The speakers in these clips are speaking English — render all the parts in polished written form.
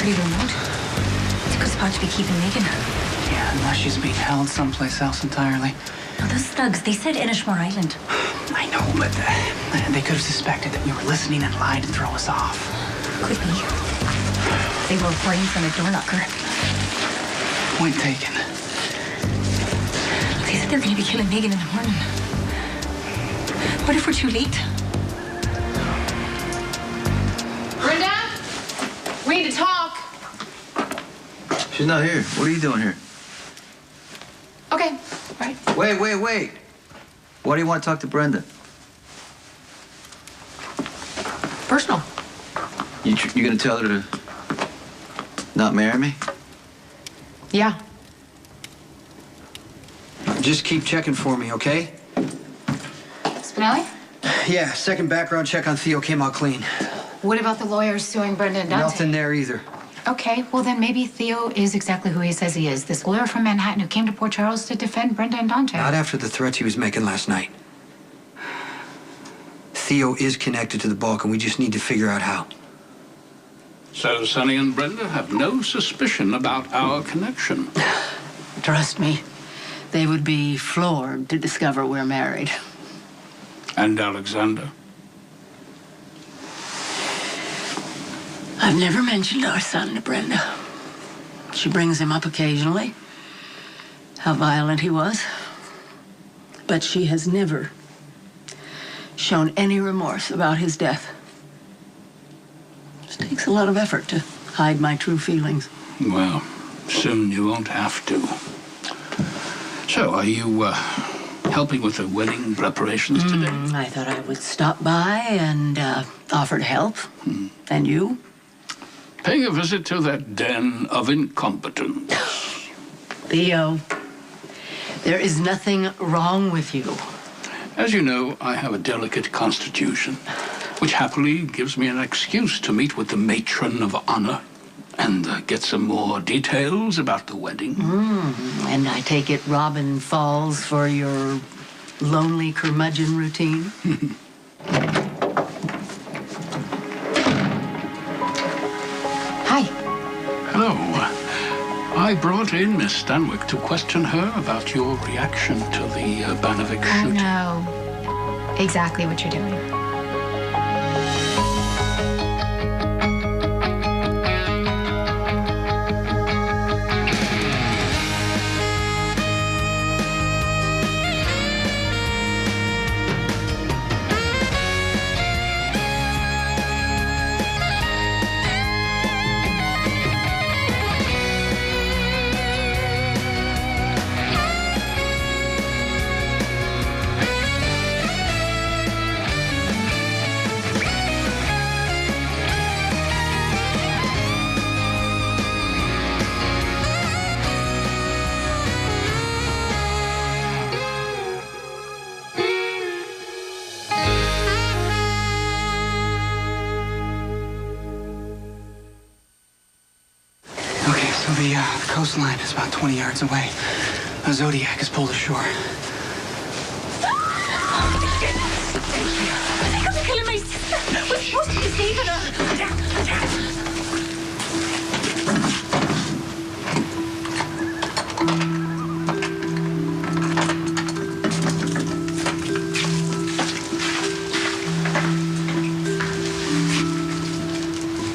pretty remote. It's a good spot to be keeping Megan. Yeah, unless she's being held someplace else entirely. Now, those thugs, they said Inishmore Island. I know, but they could have suspected that we were listening and lied to throw us off. Could be. They were brains on a door knocker. Point taken. They said they're going to be killing Megan in the morning. What if we're too late? Brenda? We need to talk. She's not here. What are you doing here? Okay, right. Wait. Why do you want to talk to Brenda? Personal. You gonna tell her to not marry me? Yeah. Just keep checking for me, okay? Spinelli? Yeah, second background check on Theo came out clean. What about the lawyers suing Brenda and Dante? Nothing there either. Okay, well then maybe Theo is exactly who he says he is. This lawyer from Manhattan who came to Port Charles to defend Brenda and Dante. Not after the threats he was making last night. Theo is connected to the Balkan. We just need to figure out how. So Sonny and Brenda have no suspicion about our connection. Trust me, they would be floored to discover we're married. And Alexander? I've never mentioned our son to Brenda. She brings him up occasionally, how violent he was. But she has never shown any remorse about his death. It takes a lot of effort to hide my true feelings. Well, soon you won't have to. So, are you helping with the wedding preparations today? I thought I would stop by and offer to help. And you? Paying a visit to that den of incompetence. Theo, there is nothing wrong with you. As you know, I have a delicate constitution, which happily gives me an excuse to meet with the matron of honor and get some more details about the wedding. And I take it Robin falls for your lonely curmudgeon routine? Hi. Hello. I brought in Miss Stanwyck to question her about your reaction to the Banovic I shooting. know exactly what you're doing. Okay, so the coastline is about 20 yards away. A Zodiac is pulled ashore. They're killing my sister. We're supposed to be saving her.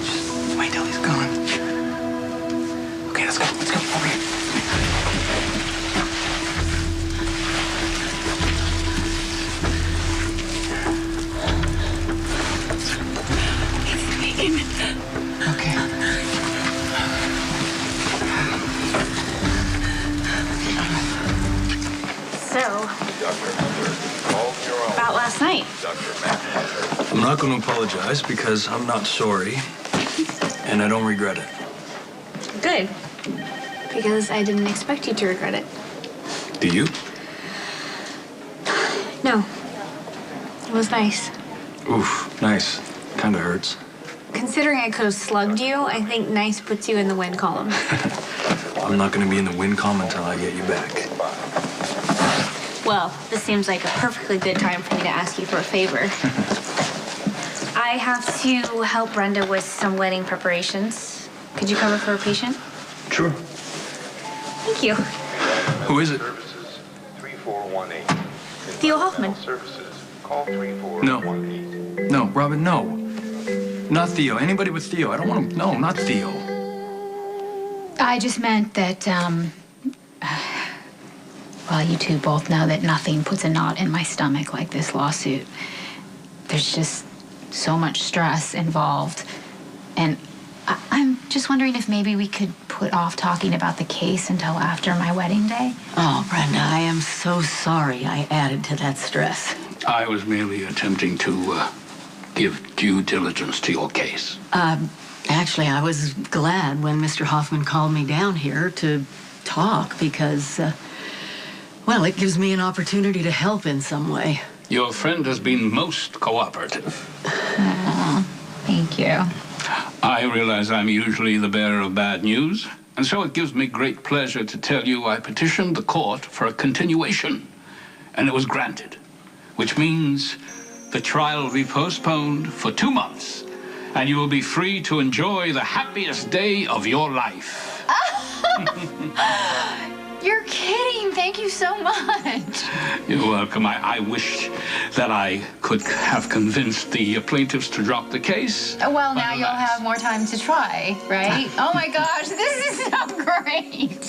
Just wait till he's gone. Okay, let's go. Over here. Okay. So, about last night. I'm not going to apologize because I'm not sorry, and I don't regret it. Good. Because I didn't expect you to regret it. Do you? No. It was nice. Oof, nice. Kind of hurts. Considering I could have slugged you, I think nice puts you in the win column. I'm not going to be in the win column until I get you back. Well, this seems like a perfectly good time for me to ask you for a favor. I have to help Brenda with some wedding preparations. Could you cover for a patient? Sure. Thank you. Who is it? Services 3418. Theo Hoffman. Services, call 3418. No. No, Robin, no. Not Theo. Anybody but Theo. I don't want to. No, not Theo. I just meant that, well, you two both know that nothing puts a knot in my stomach like this lawsuit. There's just so much stress involved. And I'm just wondering if maybe we could put off talking about the case until after my wedding day. Oh, Brenda, I am so sorry I added to that stress. I was merely attempting to give due diligence to your case. Actually, I was glad when Mr. Hoffman called me down here to talk because, well, it gives me an opportunity to help in some way. Your friend has been most cooperative. Thank you. I realize I'm usually the bearer of bad news, and so it gives me great pleasure to tell you I petitioned the court for a continuation, and it was granted, which means the trial will be postponed for 2 months, and you will be free to enjoy the happiest day of your life. You're kidding. Thank you so much. You're welcome. I wish that I could have convinced the plaintiffs to drop the case. Well, now you'll have more time to try, right? Oh my gosh, this is so great.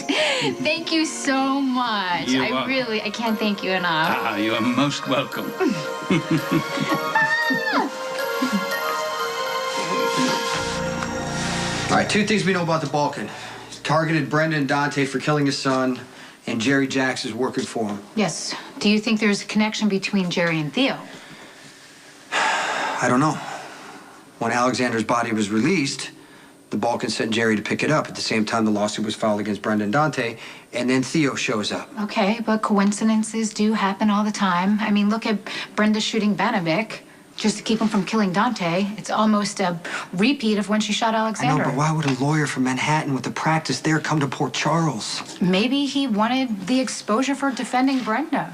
Thank you so much. I can't thank you enough. You are most welcome. All right, 2 things we know about the Balkan. He's targeted Brenda and Dante for killing his son, and Jerry Jacks is working for him. Yes. Do you think there's a connection between Jerry and Theo? I don't know. When Alexander's body was released, the Balkan sent Jerry to pick it up at the same time the lawsuit was filed against Brenda and Dante, and then Theo shows up. Okay, but coincidences do happen all the time. I mean, look at Brenda shooting Banovic just to keep him from killing Dante. It's almost a repeat of when she shot Alexander. I know, but why would a lawyer from Manhattan with a practice there come to Port Charles? Maybe he wanted the exposure for defending Brenda.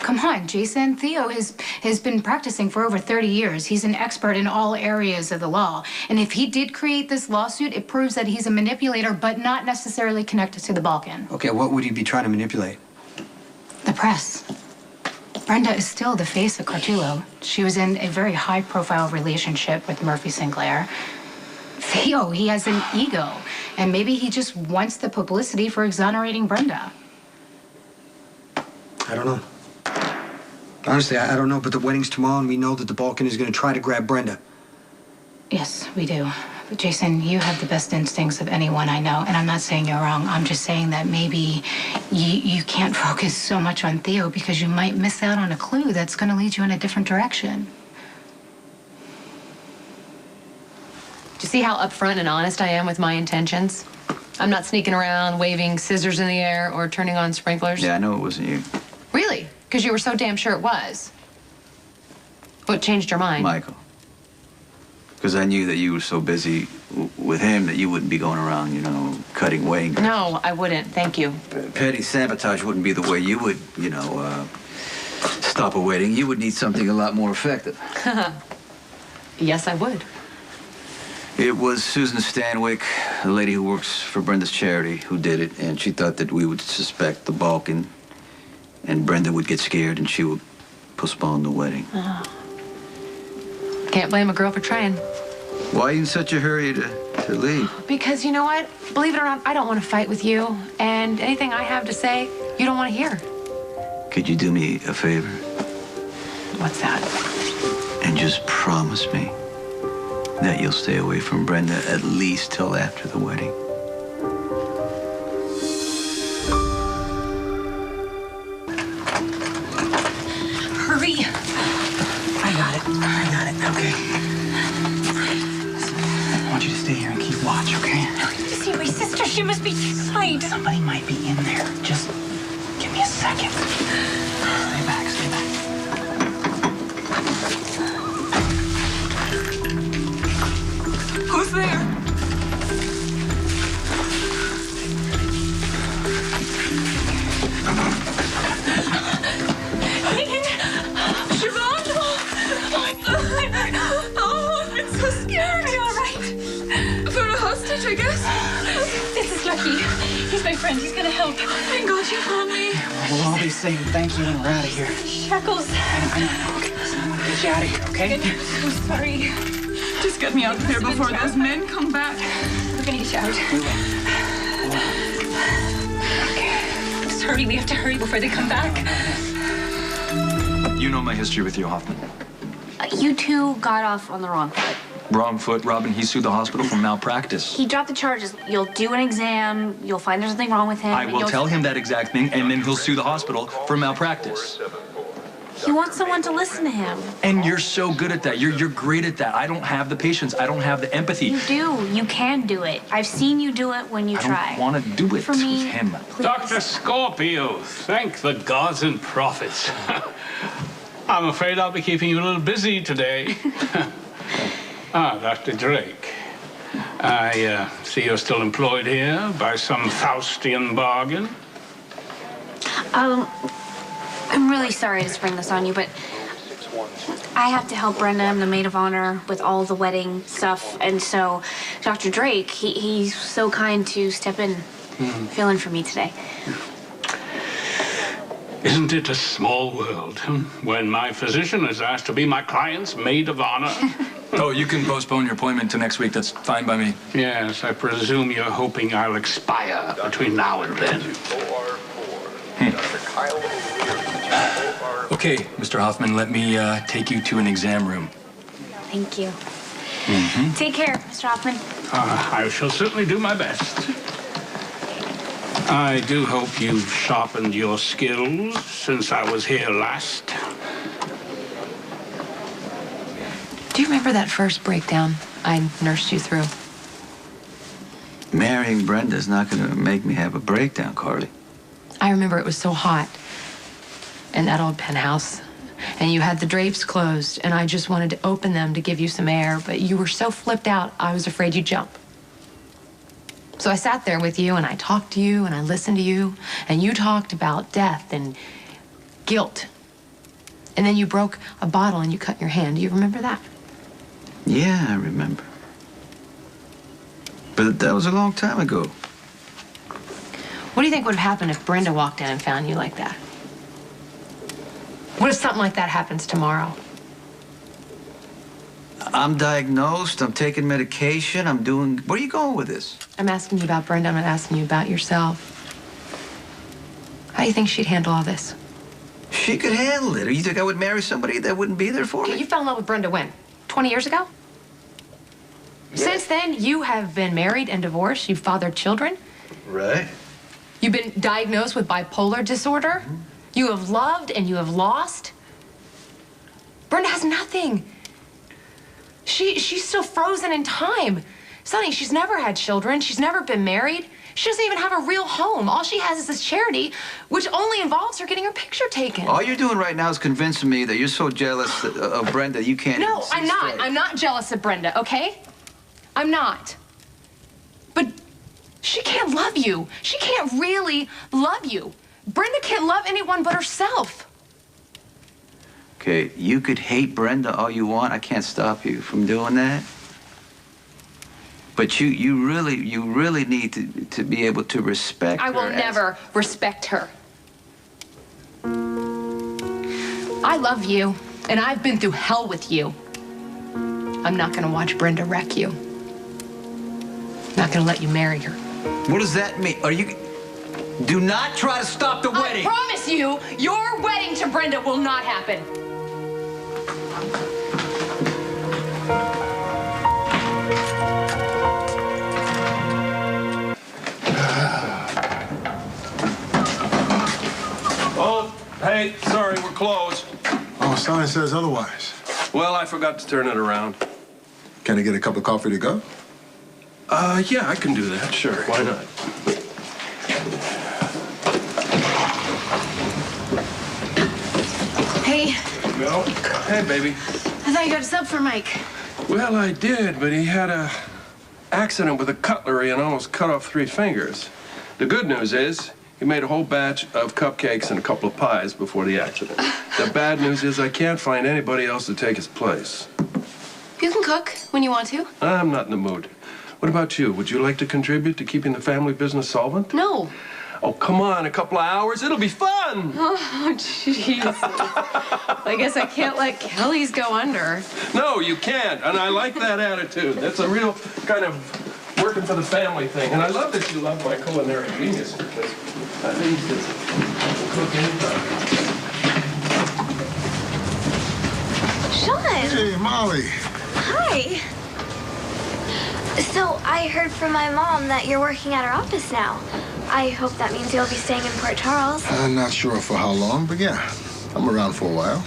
Come on, Jason. Theo has been practicing for over 30 years. He's an expert in all areas of the law. And if he did create this lawsuit, it proves that he's a manipulator, but not necessarily connected to the Balkan. Okay, what would he be trying to manipulate? The press. Brenda is still the face of Cartullo. She was in a very high-profile relationship with Murphy Sinclair. Theo, he has an ego, and maybe he just wants the publicity for exonerating Brenda. I don't know. Honestly, I don't know, but the wedding's tomorrow, and we know that the Balkan is going to try to grab Brenda. Yes, we do. But Jason, you have the best instincts of anyone I know, and I'm not saying you're wrong. I'm just saying that maybe you can't focus so much on Theo because you might miss out on a clue that's going to lead you in a different direction. Do you see how upfront and honest I am with my intentions? I'm not sneaking around, waving scissors in the air, or turning on sprinklers. Yeah, I know it wasn't you. Really? Because you were so damn sure it was. What changed your mind? Michael. Because I knew that you were so busy with him that you wouldn't be going around, you know, cutting wings. No, I wouldn't. Thank you. Petty sabotage wouldn't be the way you would, you know, stop a wedding. You would need something a lot more effective. Yes, I would. It was Susan Stanwyck, the lady who works for Brenda's charity, who did it, and she thought that we would suspect the Balkan, and Brenda would get scared, and she would postpone the wedding. Oh. Can't blame a girl for trying. Why are you in such a hurry to leave? Because you know what? Believe it or not, I don't want to fight with you, and anything I have to say, you don't want to hear. Could you do me a favor? What's that? And just promise me that you'll stay away from Brenda at least till after the wedding. Hurry! I got it, okay. I want you to stay here and keep watch, okay? To see my sister, she must be tight. Somebody might be in there. Just give me a second. Stay back, stay back. Who's there? Siobhan? Oh, I'm so scared. Are you all right? For a hostage, I guess. This is Lucky. He's my friend. He's gonna help. Thank God you found me. We'll all be saying thank you when we're out of here. Shackles. I know. Okay, listen, I want to get you out of here, okay? I'm so sorry. Just get me out of here before those men come back. We're gonna get you out. We will. Okay. Just hurry. We have to hurry before they come back. You know my history with you, Hoffman. You two got off on the wrong foot. Wrong foot, Robin. He sued the hospital for malpractice. He dropped the charges. You'll do an exam. You'll find there's something wrong with him. I will tell him that exact thing, and then he'll sue the hospital for malpractice. He wants someone to listen to him. And you're so good at that. You're great at that. I don't have the patience. I don't have the empathy. You do. You can do it. I've seen you do it when you try. I don't want to do it For me, with him. please. Dr. Scorpio, thank the gods and prophets. I'm afraid I'll be keeping you a little busy today. Dr. Drake. I see you're still employed here by some Faustian bargain. I'm really sorry to spring this on you, but I have to help Brenda. I'm the maid of honor with all the wedding stuff. And so Dr. Drake, he's so kind to step in, fill in for me today. Isn't it a small world when my physician is asked to be my client's maid of honor? Oh, you can postpone your appointment to next week. That's fine by me. Yes, I presume you're hoping I'll expire between now and then. Okay, Mr. Hoffman, let me take you to an exam room. Thank you. Take care, Mr. Hoffman. I shall certainly do my best. I do hope you've sharpened your skills since I was here last. Do you remember that first breakdown I nursed you through? Marrying Brenda's not going to make me have a breakdown, Carly. I remember it was so hot in that old penthouse, and you had the drapes closed, and I just wanted to open them to give you some air, but you were so flipped out, I was afraid you'd jump. So I sat there with you, and I talked to you, and I listened to you, and you talked about death and guilt. And then you broke a bottle and you cut your hand. Do you remember that? Yeah, I remember. But that was a long time ago. What do you think would have happened if Brenda walked in and found you like that? What if something like that happens tomorrow? I'm diagnosed. I'm taking medication. I'm doing... Where are you going with this? I'm asking you about Brenda. I'm not asking you about yourself. How do you think she'd handle all this? She could handle it. Or you think I would marry somebody that wouldn't be there for me? You fell in love with Brenda when? 20 years ago? Yeah. Since then, you have been married and divorced. You've fathered children. Right. You've been diagnosed with bipolar disorder. Mm-hmm. You have loved and you have lost. Brenda has nothing. She's still frozen in time. Sonny, she's never had children. She's never been married. She doesn't even have a real home. All she has is this charity, which only involves her getting her picture taken. All you're doing right now is convincing me that you're so jealous of Brenda you can't... No, I'm not. I'm not jealous of Brenda, okay? I'm not. But she can't love you. She can't really love you. Brenda can't love anyone but herself. Okay, you could hate Brenda all you want. I can't stop you from doing that. But you really need to be able to respect her. I will never respect her. I love you, and I've been through hell with you. I'm not gonna watch Brenda wreck you. I'm not gonna let you marry her. What does that mean? Are you... Do not try to stop the wedding. I promise you, your wedding to Brenda will not happen. Oh, hey, sorry, we're closed. Oh, sign says otherwise. Well, I forgot to turn it around. Can I get a cup of coffee to go? Yeah, I can do that, sure. Why not? Hey. No? Hey, baby. I thought you got a sub for Mike. Well, I did, but he had a accident with a cutlery and almost cut off 3 fingers. The good news is he made a whole batch of cupcakes and a couple of pies before the accident. The bad news is I can't find anybody else to take his place. You can cook when you want to. I'm not in the mood. What about you? Would you like to contribute to keeping the family business solvent? No. Oh, come on, a couple of hours. It'll be fun. Oh, jeez. I guess I can't let Kelly's go under. No, you can't. And I like that attitude. That's a real kind of working for the family thing. And I love that you love my culinary genius because that means that Sean! Hey, Molly. Hi. So I heard from my mom that you're working at her office now. I hope that means you'll be staying in Port Charles. I'm not sure for how long, but yeah, I'm around for a while.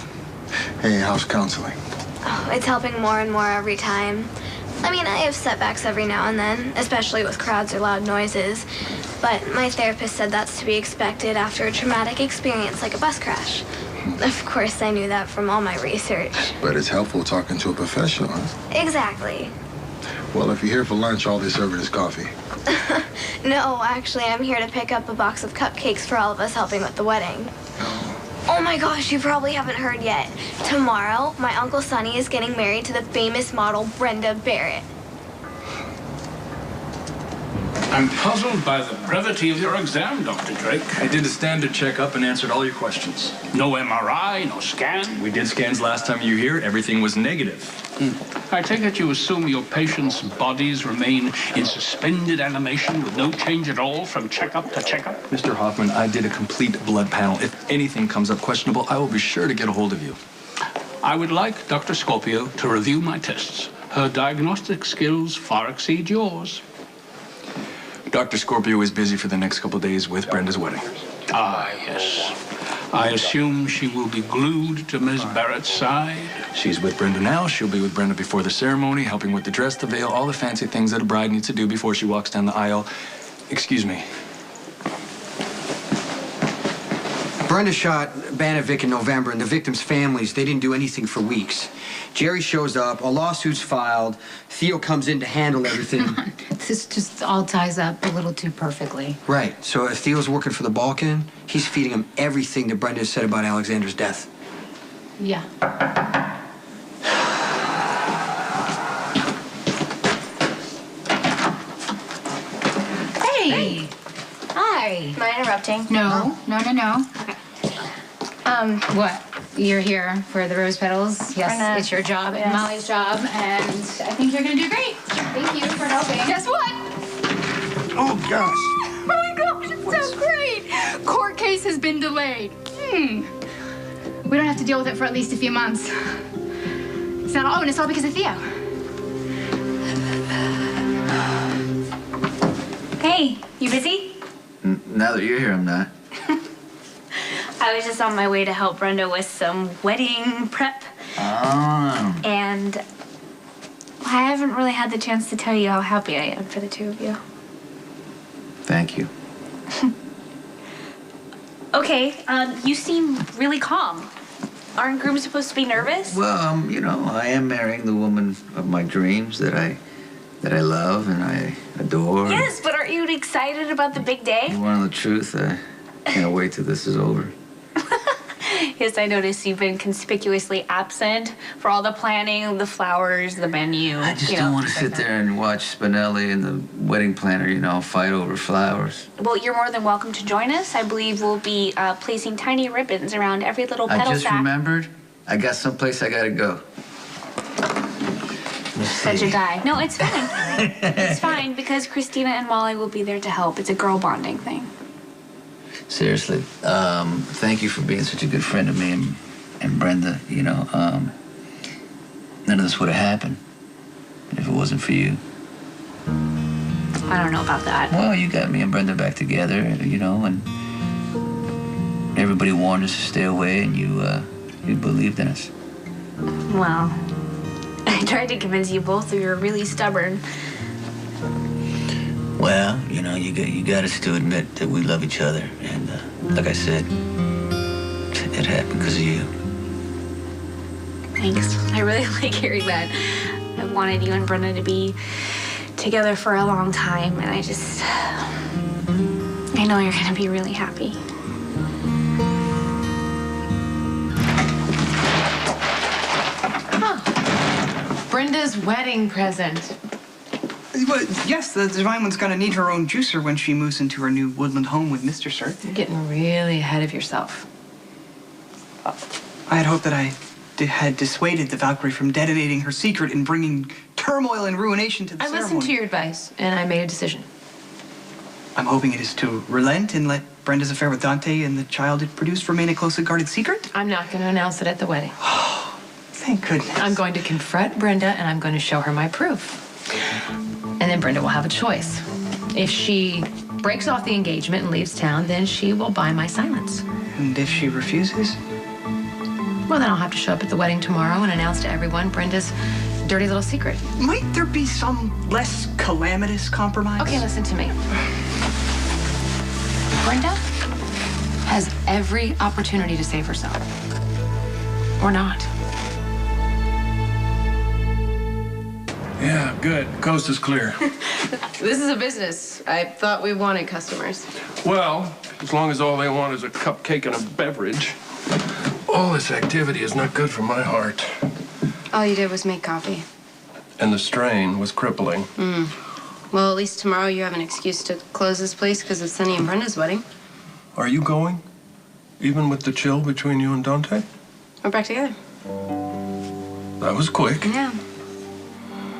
Hey, how's counseling? Oh, it's helping more and more every time. I mean, I have setbacks every now and then, especially with crowds or loud noises. But my therapist said that's to be expected after a traumatic experience like a bus crash. Of course, I knew that from all my research. But it's helpful talking to a professional, huh? Exactly. Well, if you're here for lunch, all they serve is coffee. No, actually, I'm here to pick up a box of cupcakes for all of us helping with the wedding. Oh my gosh, you probably haven't heard yet. Tomorrow, my Uncle Sonny is getting married to the famous model Brenda Barrett. I'm puzzled by the brevity of your exam, Dr. Drake. I did a standard checkup and answered all your questions. No MRI, no scan? We did scans last time you were here. Everything was negative. I take it you assume your patients' bodies remain in suspended animation with no change at all from checkup to checkup? Mr. Hoffman, I did a complete blood panel. If anything comes up questionable, I will be sure to get a hold of you. I would like Dr. Scorpio to review my tests. Her diagnostic skills far exceed yours. Dr. Scorpio is busy for the next couple of days with Brenda's wedding. Ah, yes. I assume she will be glued to Miss Barrett's side. She's with Brenda now. She'll be with Brenda before the ceremony, helping with the dress, the veil, all the fancy things that a bride needs to do before she walks down the aisle. Excuse me. Brenda shot Banovic in November, and the victims' families, they didn't do anything for weeks. Jerry shows up, a lawsuit's filed, Theo comes in to handle everything. This just all ties up a little too perfectly. Right, so if Theo's working for the Balkan, he's feeding him everything that Brenda said about Alexander's death. Yeah. Hey! Hi. Am I interrupting? No. Okay. What? You're here for the rose petals? Yes, Brenda. it's your job and Yes. Molly's job, and I think you're gonna do great. Thank you for helping. Guess what? Oh, gosh. Oh my gosh, it's so great! Court case has been delayed. We don't have to deal with it for at least a few months. It's not all, and it's all because of Theo. Hey, you busy? Now that you're here, I'm not. I was just on my way to help Brenda with some wedding prep. Oh. And I haven't really had the chance to tell you how happy I am for the two of you. Thank you. Okay, you seem really calm. Aren't grooms supposed to be nervous? Well, you know, I am marrying the woman of my dreams that I love and I adore. Yes, but aren't you excited about the big day? You want to know the truth? I can't wait till this is over. Yes, I noticed you've been conspicuously absent for all the planning, the flowers, the menu. I just don't want to sit there and watch Spinelli and the wedding planner, you know, fight over flowers. Well, you're more than welcome to join us. I believe we'll be placing tiny ribbons around every little petal I just sack. remembered I got someplace I gotta go. Such a guy. No, it's fine. It's fine because Christina and Molly will be there to help. It's a girl bonding thing. Seriously, thank you for being such a good friend of me and Brenda. You know, none of this would have happened if it wasn't for you. I don't know about that. Well, you got me and Brenda back together, you know, and everybody warned us to stay away, and you believed in us. Well, I tried to convince you both that you're really stubborn. Well, you know, you got us to admit that we love each other, and like I said, it happened because of you. Thanks. I really like hearing that. I wanted you and Brenda to be together for a long time, and I know you're gonna be really happy. Brenda's wedding present. What But yes, the Divine One's gonna need her own juicer when she moves into her new woodland home with Mr. Sir. You're getting really ahead of yourself. I had hoped that I had dissuaded the Valkyrie from detonating her secret and bringing turmoil and ruination to the ceremony. I listened to your advice, and I made a decision. I'm hoping it is to relent and let Brenda's affair with Dante and the child it produced remain a closely guarded secret? I'm not going to announce it at the wedding. Thank goodness. I'm going to confront Brenda, and I'm going to show her my proof. And then Brenda will have a choice. If she breaks off the engagement and leaves town, then she will buy my silence. And if she refuses? Well, then I'll have to show up at the wedding tomorrow and announce to everyone Brenda's dirty little secret. Might there be some less calamitous compromise? Okay, listen to me. Brenda has every opportunity to save herself. Or not. Yeah, good. Coast is clear. This is a business. I thought we wanted customers. Well, as long as all they want is a cupcake and a beverage. All this activity is not good for my heart. All you did was make coffee. And the strain was crippling. Well, at least tomorrow you have an excuse to close this place because of Sunny and Brenda's wedding. Are you going? Even with the chill between you and Dante? We're back together. That was quick. Yeah.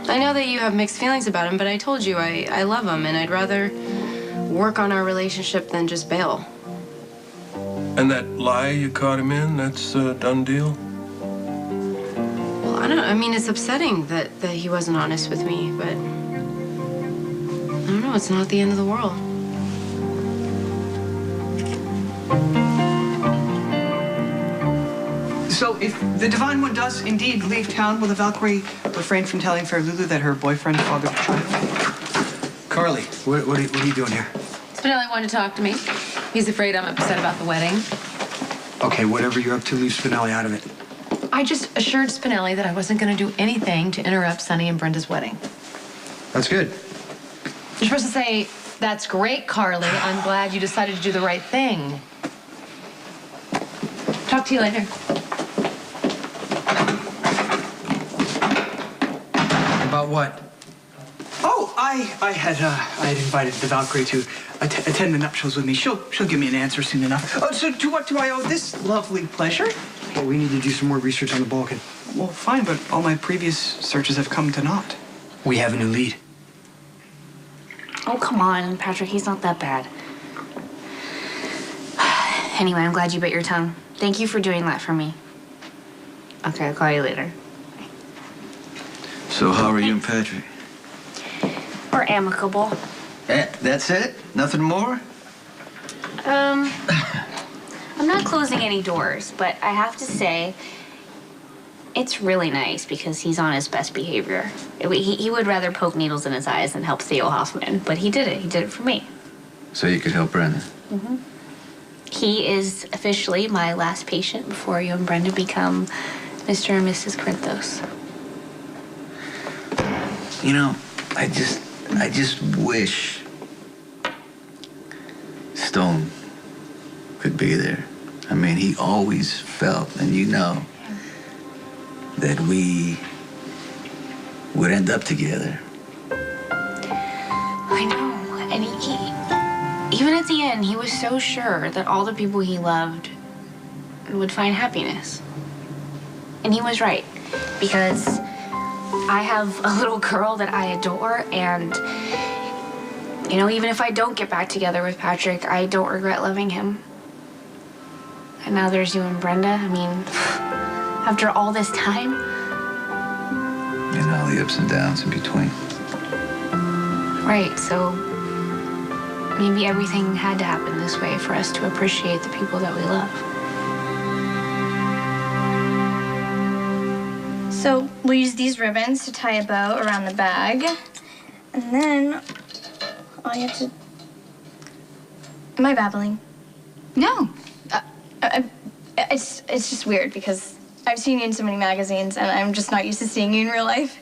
I know that you have mixed feelings about him, but I told you I love him, and I'd rather work on our relationship than just bail. And that lie you caught him in, that's a done deal? Well, I mean, it's upsetting that he wasn't honest with me, but I don't know, it's not the end of the world. So if the Divine One does indeed leave town, will the Valkyrie refrain from telling Fair Lulu that her boyfriend fathered the child? Carly, what are you doing here? Spinelli wanted to talk to me. He's afraid I'm upset about the wedding. Okay, whatever you're up to, leave Spinelli out of it. I just assured Spinelli that I wasn't going to do anything to interrupt Sunny and Brenda's wedding. That's good. You're supposed to say, "That's great, Carly. I'm glad you decided to do the right thing." Talk to you later. About what? Oh, I had invited the Valkyrie to attend the nuptials with me. She'll give me an answer soon enough. Oh, so to what do I owe this lovely pleasure? Well, we need to do some more research on the Balkan. Well, fine, but all my previous searches have come to naught. We have a new lead. Oh, come on, Patrick. He's not that bad. Anyway, I'm glad you bit your tongue. Thank you for doing that for me. Okay, I'll call you later. So how are you and Patrick? We're amicable. That's it? Nothing more? I'm not closing any doors, but I have to say, it's really nice because he's on his best behavior. He would rather poke needles in his eyes than help Theo Hoffman, but he did it. He did it for me. So you could help Brenda? Mm-hmm. He is officially my last patient before you and Brenda become Mr. and Mrs. Corinthos. You know, I just wish Stone could be there. I mean, he always felt, and you know, that we would end up together. I know, and he even at the end, he was so sure that all the people he loved would find happiness. And he was right, because I have a little girl that I adore, and, you know, even if I don't get back together with Patrick, I don't regret loving him. And now there's you and Brenda. I mean, after all this time. And all the ups and downs in between. Right, so maybe everything had to happen this way for us to appreciate the people that we love. So we'll use these ribbons to tie a bow around the bag. And then all you have to... Am I babbling? No. It's just weird because I've seen you in so many magazines and I'm just not used to seeing you in real life.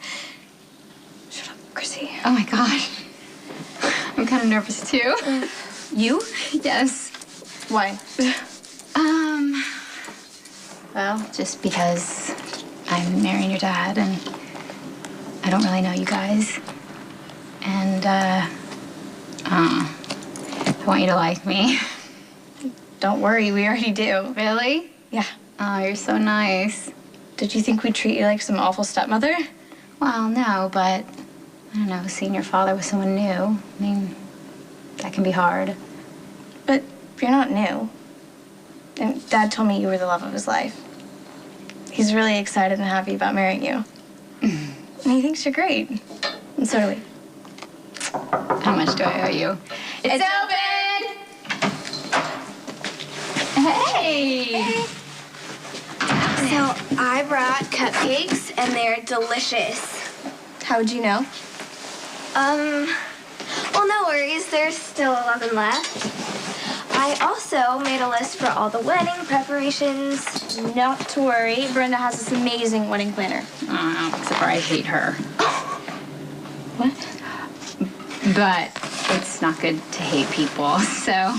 Shut up, Chrissy. Oh my gosh. I'm kind of nervous too. You? Yes. Why? Well, just because I'm marrying your dad and I don't really know you guys. And And, I want you to like me. Don't worry, we already do. Really? Yeah. Oh, you're so nice. Did you think we'd treat you like some awful stepmother? Well, no, but, I don't know, seeing your father with someone new, I mean, that can be hard. But you're not new. And Dad told me you were the love of his life. He's really excited and happy about marrying you. And he thinks you're great. And so do we. How much do I owe you? It's open! Hey! So I brought cupcakes and they're delicious. How'd you know? Well, no worries. There's still 11 left. I also made a list for all the wedding preparations. Not to worry. Brenda has this amazing wedding planner. Oh, except for I hate her. What? But it's not good to hate people, so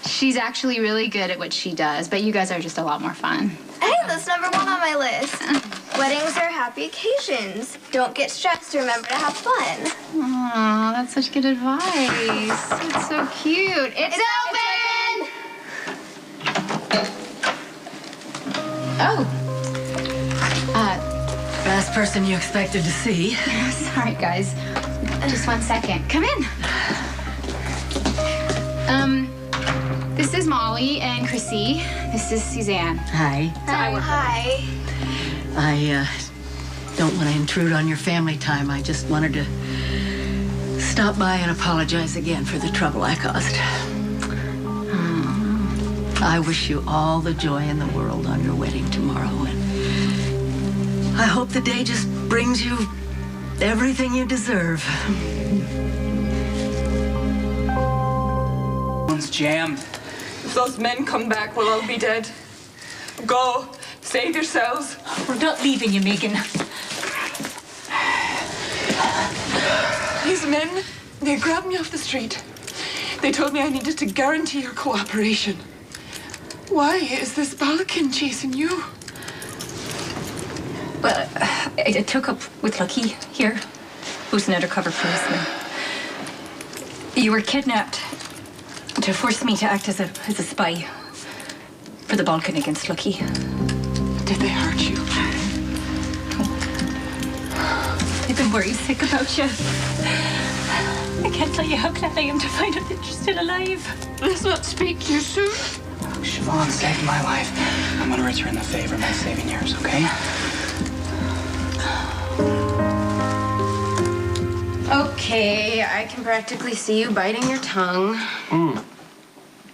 she's actually really good at what she does, but you guys are just a lot more fun. Hey, that's number 1 on my list. Weddings are happy occasions. Don't get stressed. Remember to have fun. Oh, that's such good advice. It's so cute. It's open! Oh. Last person you expected to see. Sorry, guys. Just 1 second. Come in. This is Molly and Chrissy. This is Suzanne. Hi. Hi. I don't want to intrude on your family time. I just wanted to stop by and apologize again for the trouble I caused. I wish you all the joy in the world on your wedding tomorrow, and I hope the day just brings you everything you deserve. One's jammed. If those men come back, we'll all be dead. Go. Save yourselves. We're not leaving you, Megan. These men, they grabbed me off the street. They told me I needed to guarantee your cooperation. Why is this Balkan chasing you? Well, I took up with Lucky here, who's an undercover policeman. You were kidnapped to force me to act as a spy for the Balkan against Lucky. Did they hurt you? I've been worried sick about you. I can't tell you how glad I am to find out that you're still alive. Let's not speak too soon. Siobhan saved my life. I'm gonna return the favor by saving yours, okay? Okay, I can practically see you biting your tongue.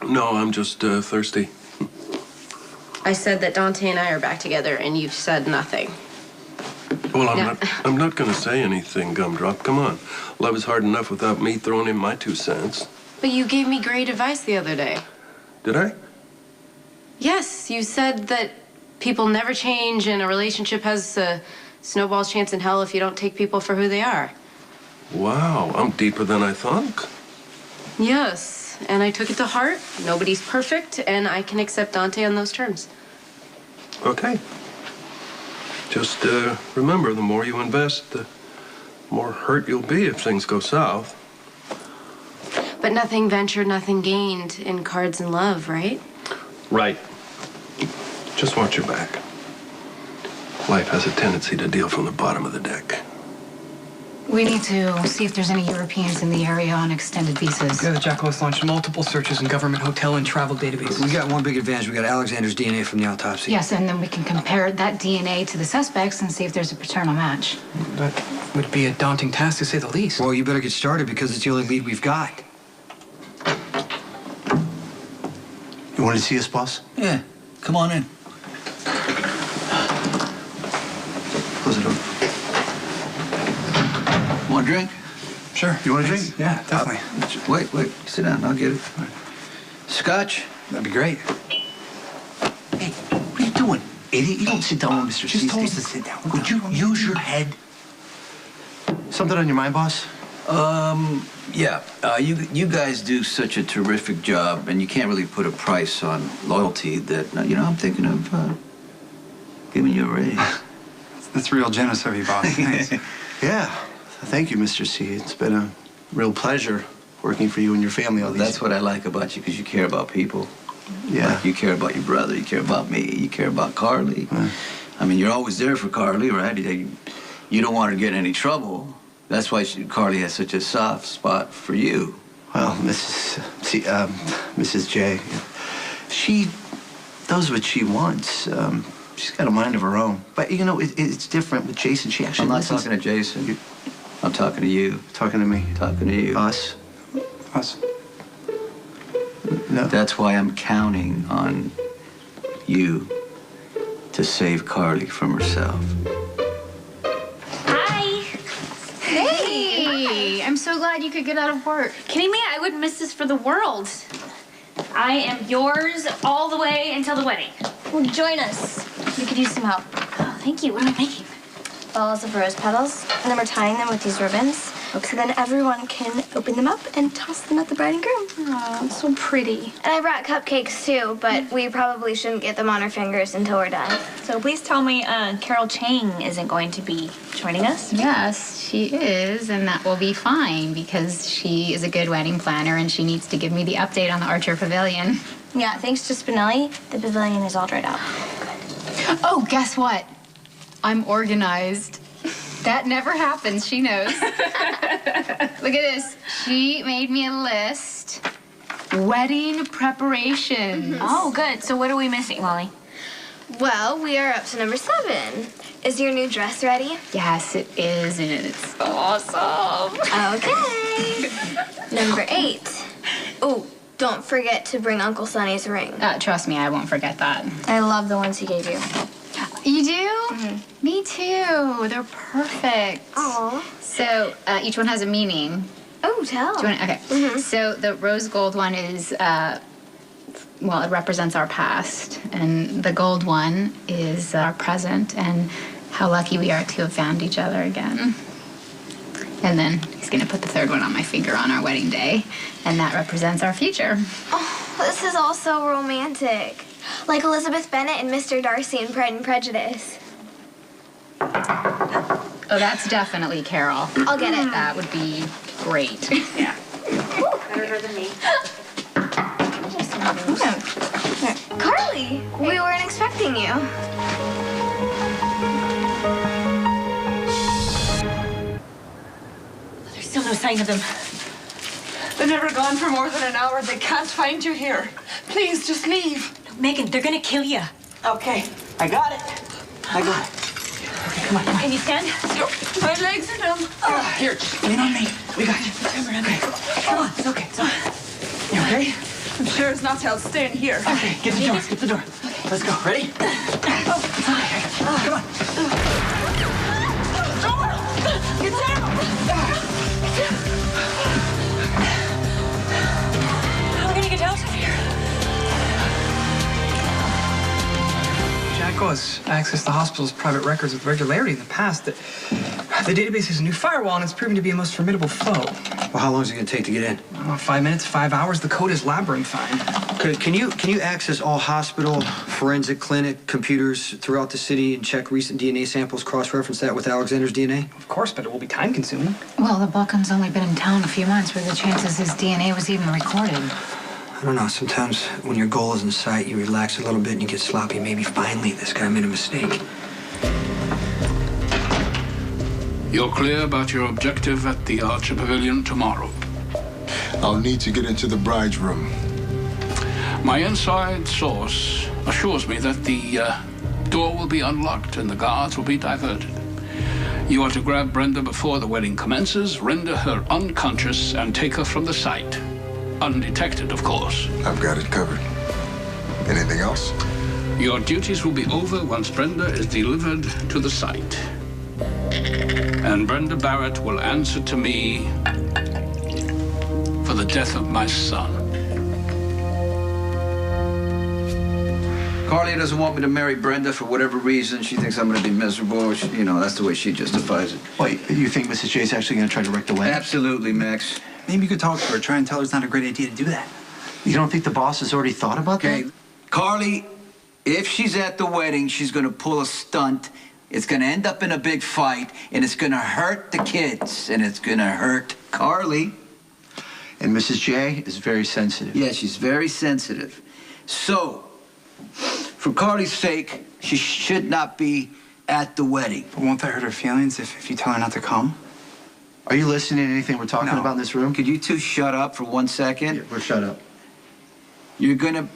No, I'm just thirsty. I said that Dante and I are back together, and you've said nothing. Well, No. I'm not gonna say anything, Gumdrop. Come on. Love is hard enough without me throwing in my 2 cents. But you gave me great advice the other day. Did I? Yes, you said that people never change, and a relationship has a snowball's chance in hell if you don't take people for who they are. Wow, I'm deeper than I thought. Yes, and I took it to heart. Nobody's perfect, and I can accept Dante on those terms. Okay. Just remember, the more you invest, the more hurt you'll be if things go south. But nothing ventured, nothing gained in cards and love, right? Right. Just watch your back. Life has a tendency to deal from the bottom of the deck. We need to see if there's any Europeans in the area on extended visas. Yeah, the Jackal's launched multiple searches in government hotel and travel databases. We got one big advantage. We got Alexander's DNA from the autopsy. Yes, and then we can compare that DNA to the suspects and see if there's a paternal match. That would be a daunting task, to say the least. Well, you better get started because it's the only lead we've got. You wanted to see us, boss? Yeah, come on in. Close it up. Want a drink? Sure. You want a drink? Yeah, definitely. Wait, sit down, I'll get it. Scotch? That'd be great. Hey, what are you doing, idiot? You don't sit down when Mr. Just C told us stays. to sit down. Would you use your head? Something on your mind, boss? Yeah. You guys do such a terrific job, and you can't really put a price on loyalty that, I'm thinking of giving you a raise. That's real generous of you, boss. Thanks. Yeah. Thank you, Mr. C. It's been a real pleasure working for you and your family all these That's what I like about you, because you care about people. Yeah. Like you care about your brother, you care about me, you care about Carly. I mean, you're always there for Carly, right? You don't want her to get in any trouble. That's why Carly has such a soft spot for you. Well, Mrs. J, she does what she wants. She's got a mind of her own. But, you know, it's different with Jason. She actually I'm not listens. talking to Jason. I'm talking to you. Talking to me? Talking to you. Us? Us? No. That's why I'm counting on you to save Carly from herself. Hi. Hey, I'm so glad you could get out of work. Kidding me? I wouldn't miss this for the world. I am yours all the way until the wedding. Well, join us. We could use some help. Oh, thank you. What am I making? Balls of rose petals, and then we're tying them with these ribbons. So then everyone can open them up and toss them at the bride and groom. Oh, so pretty. And I brought cupcakes too, but we probably shouldn't get them on our fingers until we're done. So please tell me Carol Chang isn't going to be joining us? Yes, she is, and that will be fine because she is a good wedding planner and she needs to give me the update on the Archer Pavilion. Yeah, thanks to Spinelli, the pavilion is all dried out. Oh, guess what? I'm organized. That never happens, she knows. Look at this. She made me a list. Wedding preparations. Oh, good. So what are we missing, Molly? Well, we are up to number 7. Is your new dress ready? Yes, it is, and it's awesome. Okay. Number 8. Oh, don't forget to bring Uncle Sonny's ring. Trust me, I won't forget that. I love the ones he gave you. You do? Me too. They're perfect. Aw. So each one has a meaning. Oh, tell. Do you want? Okay. So the rose gold one is, well, it represents our past, and the gold one is our present, and how lucky we are to have found each other again. And then he's gonna put the third one on my finger on our wedding day, and that represents our future. Oh, this is all so romantic. Like Elizabeth Bennet and Mr. Darcy in Pride and Prejudice. Oh, that's definitely Carol. I'll get it. That would be great. Yeah. Better her than me. Carly, we weren't expecting you. There's still no sign of them. They're never gone for more than an hour. They can't find you here. Please, just leave. Megan, they're gonna kill you. Okay, I got it. I got it. Okay, come on, come on. Can you stand? My legs are numb. Here, lean on me. We got you. Okay. Come on, it's okay. It's all right. You okay? I'm sure it's not I'll stay in here. Okay, get the door. Get the door. Let's go. Ready? Oh, it's all right. Come on. Get down! How are we gonna get out of here? Jacko has accessed the hospital's private records with regularity in the past. The database has a new firewall, and it's proven to be a most formidable foe. Well, how long is it going to take to get in? 5 minutes, 5 hours. The code is labyrinthine. Can you access all hospital, forensic clinic computers throughout the city and check recent DNA samples, cross-reference that with Alexander's DNA? Of course, but it will be time-consuming. Well, the Balkan's only been in town a few months. What are the chances his DNA was even recorded? I don't know. Sometimes when your goal is in sight, you relax a little bit and you get sloppy. Maybe finally this guy made a mistake. You're clear about your objective at the Archer Pavilion tomorrow. I'll need to get into the bride's room. My inside source assures me that the door will be unlocked and the guards will be diverted. You are to grab Brenda before the wedding commences, render her unconscious, and take her from the site. Undetected, of course. I've got it covered. Anything else? Your duties will be over once Brenda is delivered to the site. And Brenda Barrett will answer to me for the death of my son. Carly doesn't want me to marry Brenda for whatever reason. She thinks I'm going to be miserable. You know, that's the way she justifies it. Wait, you think Mrs. J's actually going to try to wreck the wedding? Absolutely, Max. Maybe you could talk to her, try and tell her it's not a great idea to do that. You don't think the boss has already thought about that? Carly, if she's at the wedding, she's going to pull a stunt. It's going to end up in a big fight, and it's going to hurt the kids, and it's going to hurt Carly. And Mrs. J is very sensitive. Yeah, she's very sensitive. So, for Carly's sake, she should not be at the wedding. But won't that hurt her feelings if you tell her not to come? Are you listening to anything we're talking about in this room? Could you two shut up for 1 second? Yeah, we're shut up. You're gonna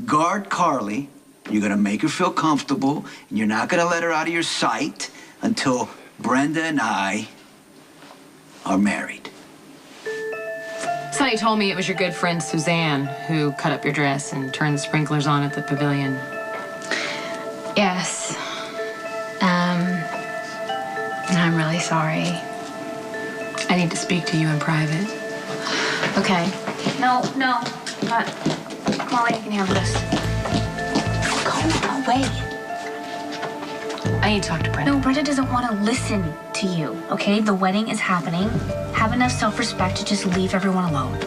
guard Carly, you're gonna make her feel comfortable, and you're not gonna let her out of your sight until Brenda and I are married. Sonny told me it was your good friend Suzanne who cut up your dress and turned the sprinklers on at the pavilion. Yes. I'm really sorry. I need to speak to you in private. Okay. No, not. Molly, you can handle this. Go away. I need to talk to Brenda. No, Brenda doesn't want to listen to you, okay? The wedding is happening. Have enough self-respect to just leave everyone alone.